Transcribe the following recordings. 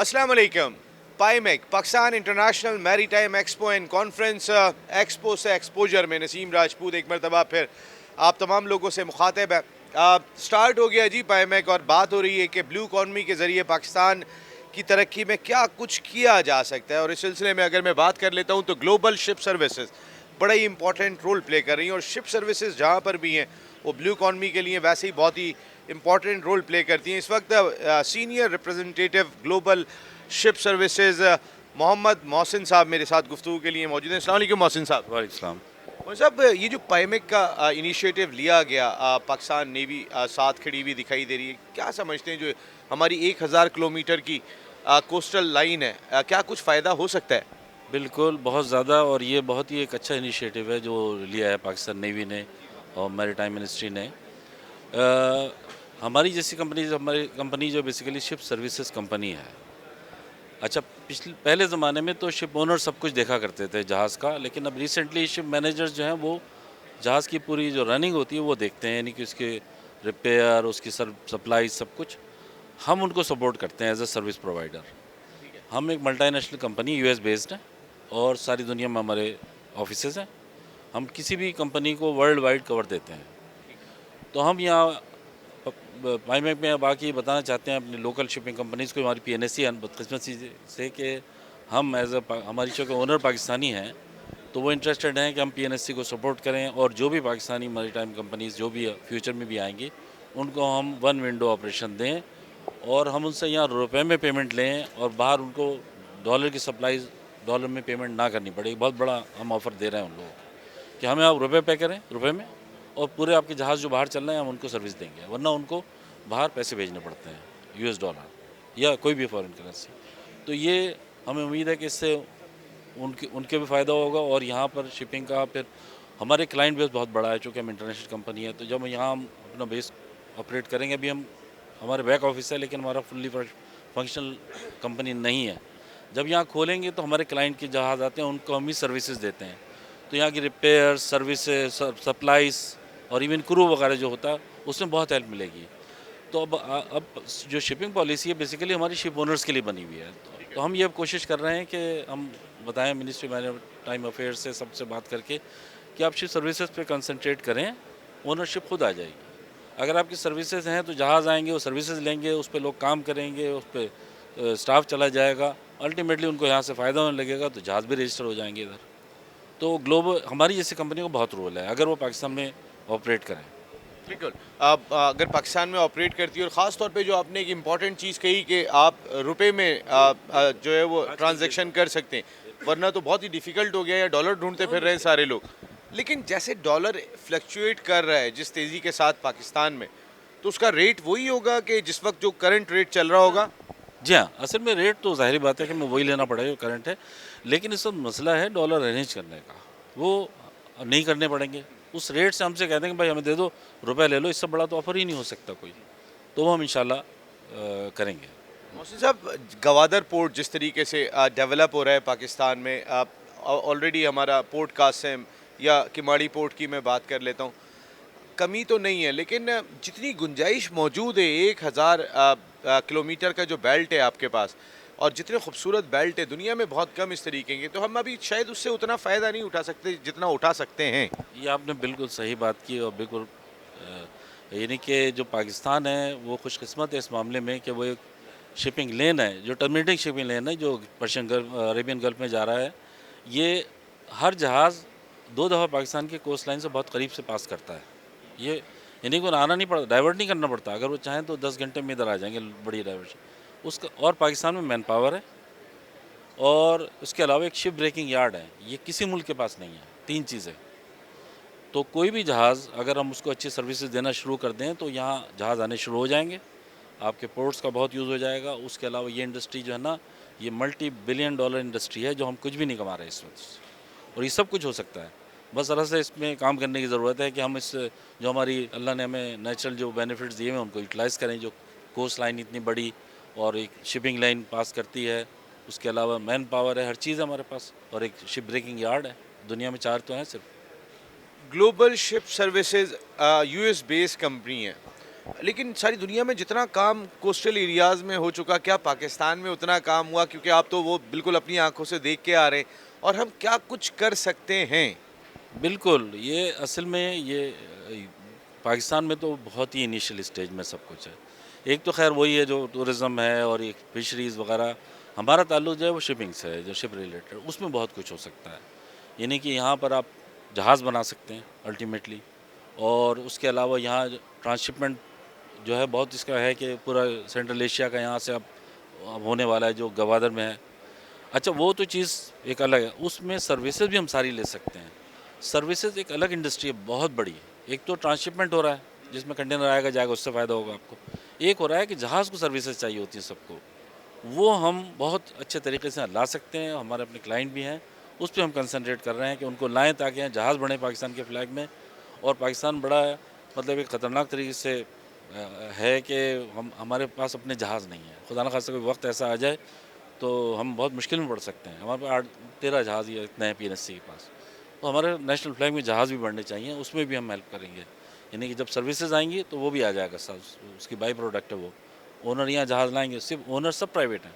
अस्सलाम वालेकुम। PIMEC Pakistan international maritime expo and conference expo से एक्सपोजर में नसीम राजपूत एक मरतबा फिर आप तमाम लोगों से मुखातिब है। स्टार्ट हो गया जी पाईमेक और बात हो रही है कि ब्लू इकॉनमी के ज़रिए पाकिस्तान की तरक्की में क्या कुछ किया जा सकता है। और इस सिलसिले में अगर मैं बात कर लेता हूँ तो ग्लोबल शिप सर्विसेज बड़ा ही इंपॉर्टेंट रोल प्ले कर रही हैं और शिप सर्विसेज जहाँ पर भी हैं वो ब्लू इकॉनमी के लिए वैसे ही बहुत ही इंपॉर्टेंट रोल प्ले करती हैं। इस वक्त senior representative global ship services Mohammed Mohsin साहब मेरे साथ गुफ्तगू के लिए मौजूद हैं। अस्सलाम वालेकुम मोहसिन साहब। वालेकुम। मोहसिन साहब, ये जो पाईमेक का इनिशिएटिव लिया गया, पाकिस्तान नेवी साथ खड़ी हुई दिखाई दे रही है, क्या समझते हैं जो हमारी 1000 किलोमीटर की कोस्टल लाइन है, क्या कुछ फ़ायदा हो सकता है? बिल्कुल, बहुत ज़्यादा। और ये बहुत ही एक अच्छा इनिशिएटिव है जो लिया है पाकिस्तान नेवी ने और मैरीटाइम मिनिस्ट्री ने। हमारी जैसी हमारी कंपनी जो बेसिकली शिप सर्विसेज कंपनी है। अच्छा, पहले ज़माने में तो शिप ओनर सब कुछ देखा करते थे जहाज़ का, लेकिन अब रिसेंटली शिप मैनेजर्स जो हैं वो जहाज़ की पूरी जो रनिंग होती है वो देखते हैं, यानी कि उसके रिपेयर, उसकी सप्लाई सब कुछ हम उनको सपोर्ट करते हैं एज अ सर्विस प्रोवाइडर। हम एक मल्टीनेशनल कंपनी यूएस बेस्ड है और सारी दुनिया में हमारे ऑफिसेज हैं। हम किसी भी कंपनी को वर्ल्ड वाइड कवर देते हैं। तो हम यहाँ पाईमेक में बाकी बताना चाहते हैं अपनी लोकल शिपिंग कंपनीज़ को। हमारी पीएनएससी बदकिस्मती से कि हम हमारी चूँकि ओनर पाकिस्तानी हैं तो वो इंटरेस्टेड हैं कि हम पीएनएससी को सपोर्ट करें, और जो भी पाकिस्तानी मैरीटाइम कंपनीज़ जो भी फ्यूचर में भी आएंगी उनको हम वन विंडो ऑपरेशन दें और हम उनसे यहाँ रुपए में पेमेंट लें और बाहर उनको डॉलर की सप्लाई डॉलर में पेमेंट ना करनी पड़े। बहुत बड़ा हम ऑफ़र दे रहे हैं उन लोगों को कि हमें आप रुपए पे करें रुपए में, और पूरे आपके जहाज़ जो बाहर चल रहे हैं हम उनको सर्विस देंगे, वरना उनको बाहर पैसे भेजने पड़ते हैं यूएस डॉलर या कोई भी फॉरेन करेंसी। तो ये हमें उम्मीद है कि इससे उनके उनके भी फ़ायदा होगा और यहाँ पर शिपिंग का फिर हमारे क्लाइंट बेस बहुत बड़ा है, चूँकि हम इंटरनेशनल कंपनी है। तो जब यहाँ हम अपना बेस ऑपरेट करेंगे, अभी हम हमारे बैक ऑफिस है लेकिन हमारा फुल्ली फंक्शनल कंपनी नहीं है। जब यहाँ खोलेंगे तो हमारे क्लाइंट के जहाज़ आते हैं उनको हम ही सर्विसेज देते हैं। तो यहाँ की रिपेयर सर्विसेज सप्लाईज और इवन क्रू वगैरह जो होता है उसमें बहुत हेल्प मिलेगी। तो अब जो शिपिंग पॉलिसी है बेसिकली हमारी शिप ओनर्स के लिए बनी हुई है। तो हम ये अब कोशिश कर रहे हैं कि हम बताएं मिनिस्ट्री मैरीटाइम अफेयर्स से सबसे बात करके कि आप शिप सर्विसेज पे कंसंट्रेट करें, ओनरशिप खुद आ जाएगी। अगर आपकी सर्विसेज हैं तो जहाज़ आएंगे, वो सर्विसेज लेंगे, उस पर लोग काम करेंगे, उस पर स्टाफ चला जाएगा, अल्टीमेटली उनको यहाँ से फ़ायदा होने लगेगा तो जहाज़ भी रजिस्टर हो जाएंगे इधर। तो ग्लोबल हमारी जैसी कंपनी को बहुत रोल है अगर वो पाकिस्तान में ऑपरेट करें। बिल्कुल। अब अगर पाकिस्तान में ऑपरेट करती है और ख़ास तौर पे जो आपने एक इम्पॉर्टेंट चीज़ कही कि आप रुपए में जो है वो ट्रांजैक्शन कर सकते हैं, वरना तो बहुत ही डिफ़िकल्ट हो गया है, या डॉलर ढूंढते फिर रहे हैं सारे लोग। लेकिन जैसे डॉलर फ्लक्चुएट कर रहा है जिस तेज़ी के साथ पाकिस्तान में, तो उसका रेट वही होगा कि जिस वक्त जो करंट रेट चल रहा होगा? जी हाँ, असल में रेट तो ज़ाहिर बात है कि मैं वही लेना पड़ेगा जो करंट है, लेकिन इस वक्त मसला है डॉलर अरेंज करने का। वो नहीं करने पड़ेंगे। उस रेट से हमसे कह देंगे भाई हमें दे दो, रुपए ले लो, इससे बड़ा तो ऑफ़र ही नहीं हो सकता कोई। तो वो हम इंशाल्लाह करेंगे। मोहसिन साहब, गवादर पोर्ट जिस तरीके से डेवलप हो रहा है पाकिस्तान में, ऑलरेडी हमारा पोर्ट कासिम या किमाड़ी पोर्ट की मैं बात कर लेता हूँ, कमी तो नहीं है लेकिन जितनी गुंजाइश मौजूद है 1000 किलोमीटर का जो बेल्ट है आपके पास, और जितने खूबसूरत बेल्ट है दुनिया में बहुत कम इस तरीके के, तो हम अभी शायद उससे उतना फ़ायदा नहीं उठा सकते जितना उठा सकते हैं। ये आपने बिल्कुल सही बात की और बिल्कुल यानी कि जो पाकिस्तान है वो खुशकिस्मत है इस मामले में कि वो एक शिपिंग लेन है, जो टर्मिनेटिंग शिपिंग लेन है जो पर्शियन गल्फ अरेबियन गल्फ में जा रहा है। ये हर जहाज़ 2 दफ़ा पाकिस्तान की कोस्ट लाइन से बहुत करीब से पास करता है। ये यानी को आना नहीं पड़ता, डाइवर्ट नहीं करना पड़ता। अगर वो चाहें तो 10 घंटे में इधर आ जाएंगे, बड़ी डाइवर्शन उसका। और पाकिस्तान में मैन पावर है और उसके अलावा एक शिप ब्रेकिंग यार्ड है, ये किसी मुल्क के पास नहीं है। 3 चीज़ें। तो कोई भी जहाज़ अगर हम उसको अच्छी सर्विसेज देना शुरू कर दें तो यहाँ जहाज़ आने शुरू हो जाएंगे, आपके पोर्ट्स का बहुत यूज़ हो जाएगा। उसके अलावा ये इंडस्ट्री जो है ना, ये मल्टी बिलियन डॉलर इंडस्ट्री है जो हम कुछ भी नहीं कमा रहे इस वक्त, और ये सब कुछ हो सकता है। बस ज़रा से इसमें काम करने की ज़रूरत है कि हम इस जो हमारी अल्लाह ने हमें नेचुरल जो बेनिफिट्स दिए हैं उनको यूटिलाइज़ करें। जो कोस्ट लाइन इतनी बड़ी और एक शिपिंग लाइन पास करती है, उसके अलावा मैन पावर है, हर चीज़ है हमारे पास, और एक शिप ब्रेकिंग यार्ड है। दुनिया में 4 तो हैं सिर्फ। Global ship services US based company है, लेकिन सारी दुनिया में जितना काम कोस्टल एरियाज़ में हो चुका, क्या पाकिस्तान में उतना काम हुआ? क्योंकि आप तो वो बिल्कुल अपनी आंखों से देख के आ रहे हैं। और हम क्या कुछ कर सकते हैं? बिल्कुल, ये असल में ये पाकिस्तान में तो बहुत ही इनिशियल स्टेज में सब कुछ है। एक तो ख़ैर वही है जो टूरिज़्म है और ये फ़िशरीज़ वग़ैरह, हमारा ताल्लुक जो है वो शिपिंग से है, जो शिप रिलेटेड, उसमें बहुत कुछ हो सकता है। यानी कि यहाँ पर आप जहाज़ बना सकते हैं अल्टीमेटली, और उसके अलावा यहाँ ट्रांसशिपमेंट जो है बहुत इसका है कि पूरा सेंट्रल एशिया का यहाँ से अब होने वाला है जो गवादर में है। अच्छा, वो तो चीज़ एक अलग है, उसमें सर्विसेज भी हम सारी ले सकते हैं। सर्विसेज एक अलग इंडस्ट्री है, बहुत बड़ी है। एक तो ट्रांसशिपमेंट हो रहा है जिसमें कंटेनर आएगा जाएगा, उससे फ़ायदा होगा आपको। एक हो रहा है कि जहाज़ को सर्विसेज चाहिए होती है सबको, वो हम बहुत अच्छे तरीके से ला सकते हैं। हमारे अपने क्लाइंट भी हैं, उस पे हम कंसंट्रेट कर रहे हैं कि उनको लाएँ ताकि यहाँ जहाज़ बढ़े पाकिस्तान के फ्लैग में। और पाकिस्तान बड़ा मतलब एक ख़तरनाक तरीके से है कि हमारे पास अपने जहाज़ नहीं है। खुदा न खास्ता कोई वक्त ऐसा आ जाए तो हम बहुत मुश्किल में पड़ सकते हैं। हमारे पास 8-13 जहाज़ ये इतने हैं पीएनएससी के पास। तो हमारे नेशनल फ्लैग में जहाज़ भी बढ़ने चाहिए, उसमें भी हम हेल्प करेंगे। यानी कि जब सर्विसेज आएंगी तो वो भी आ जाएगा साथ, उसकी बाई प्रोडक्ट है वो। ओनर यहाँ जहाज़ लाएंगे, सिर्फ ओनर सब प्राइवेट हैं,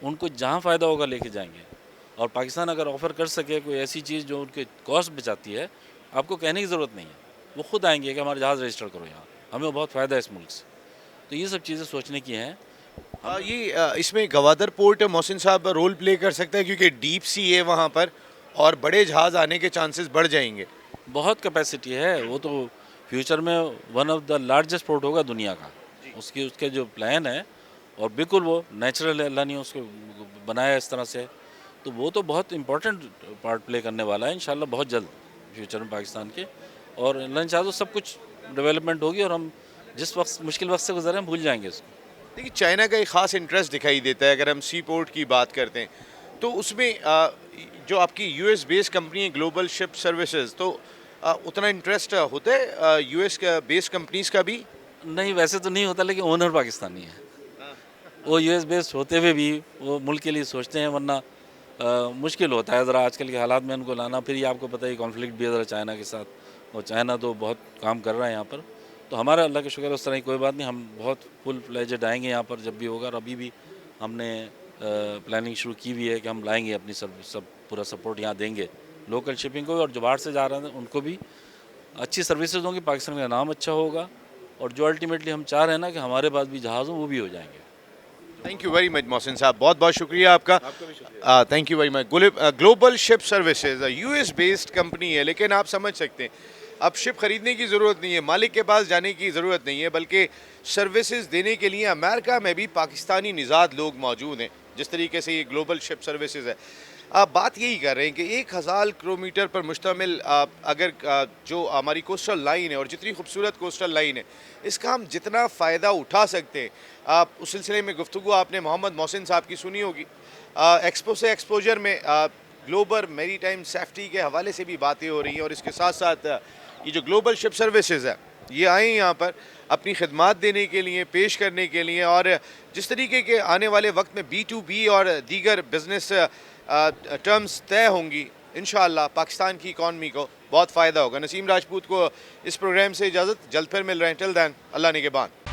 उनको जहाँ फ़ायदा होगा लेके जाएंगे। और पाकिस्तान अगर ऑफ़र कर सके कोई ऐसी चीज़ जो उनके कॉस्ट बचाती है, आपको कहने की ज़रूरत नहीं है, वो खुद आएंगे कि हमारा जहाज़ रजिस्टर करो यहाँ, हमें बहुत फ़ायदा है इस मुल्क से। तो ये सब चीज़ें सोचने की हैं। इसमें गवादर पोर्ट मोहसिन साहब रोल प्ले कर सकता है, क्योंकि डीप सी है वहाँ पर और बड़े जहाज़ आने के चांसेस बढ़ जाएंगे। बहुत कैपेसिटी है, वो तो फ्यूचर में one of the largest port होगा दुनिया का। उसकी उसके जो प्लान है, और बिल्कुल वो नेचुरल है, अल्लाह ने उसको बनाया इस तरह से, तो वो तो बहुत इंपॉर्टेंट पार्ट प्ले करने वाला है इंशाल्लाह बहुत जल्द फ्यूचर में पाकिस्तान के। और अल्लाह ने चाहा तो सब कुछ डेवलपमेंट होगी और हम जिस वक्त मुश्किल वक्त से गुजरे हैं भूल जाएंगे इसको। देखिए, चाइना का एक ख़ास इंटरेस्ट दिखाई देता है अगर हम सी पोर्ट की बात करते हैं, तो उसमें जो आपकी यूएस बेस्ड कंपनी है ग्लोबल शिप सर्विसेज, तो उतना इंटरेस्ट होता है यूएस का बेस्ड कंपनीज का भी? नहीं, वैसे तो नहीं होता, लेकिन ओनर पाकिस्तानी है। वो यूएस बेस्ड होते हुए भी वो मुल्क के लिए सोचते हैं, वरना मुश्किल होता है ज़रा आजकल के हालात में उनको लाना। फिर ये आपको पता है कॉन्फ्लिक्ट भी है ज़रा चाइना के साथ, और चाइना तो बहुत काम कर रहा है यहाँ पर। तो हमारा अल्लाह का शुक्र है उस तरह की कोई बात नहीं, हम बहुत फुल फ्लेजेड आएंगे यहाँ पर जब भी होगा। और अभी भी हमने प्लानिंग शुरू की हुई है कि हम लाएंगे अपनी सब पूरा सपोर्ट यहाँ देंगे लोकल शिपिंग को, और जो बाहर से जा रहे हैं उनको भी अच्छी सर्विसेज होंगी, पाकिस्तान का नाम अच्छा होगा, और जो अल्टीमेटली हम चाह रहे हैं ना कि हमारे पास भी जहाज़ हो, वो भी हो जाएंगे। Thank you very much Mohsin साहब, बहुत बहुत शुक्रिया आपका। Thank you very much. Global ship services US based company है, लेकिन आप समझ सकते हैं अब शिप खरीदने की ज़रूरत नहीं है, मालिक के पास जाने की ज़रूरत नहीं है, बल्कि सर्विसेज देने के लिए अमेरिका में भी पाकिस्तानी निज़ाद लोग मौजूद हैं। जिस तरीके से ये ग्लोबल शिप सर्विसेज है, आप बात यही कर रहे हैं कि 1000 किलोमीटर पर मुश्तमिल अगर जो हमारी कोस्टल लाइन है और जितनी खूबसूरत कोस्टल लाइन है, इसका हम जितना फ़ायदा उठा सकते हैं, आप उस सिलसिले में गुफ्तगू आपने मोहम्मद मोहसिन साहब की सुनी होगी। एक्सपो से एक्सपोजर में ग्लोबल मेरी टाइम सेफ्टी के हवाले से भी बातें हो रही हैं, और इसके साथ साथ ये जो ग्लोबल शिप सर्विसेज है, ये आए यहाँ पर अपनी खिदमात देने के लिए, पेश करने के लिए। और जिस तरीके के आने वाले वक्त में B2B और दीगर बिजनेस टर्म्स तय होंगी, इंशाअल्लाह पाकिस्तान की इकॉनमी को बहुत फ़ायदा होगा। नसीम राजपूत को इस प्रोग्राम से इजाज़त, जल्द फिर मिल रहे हैं। टिल दैन, अल्लाह निगहबान।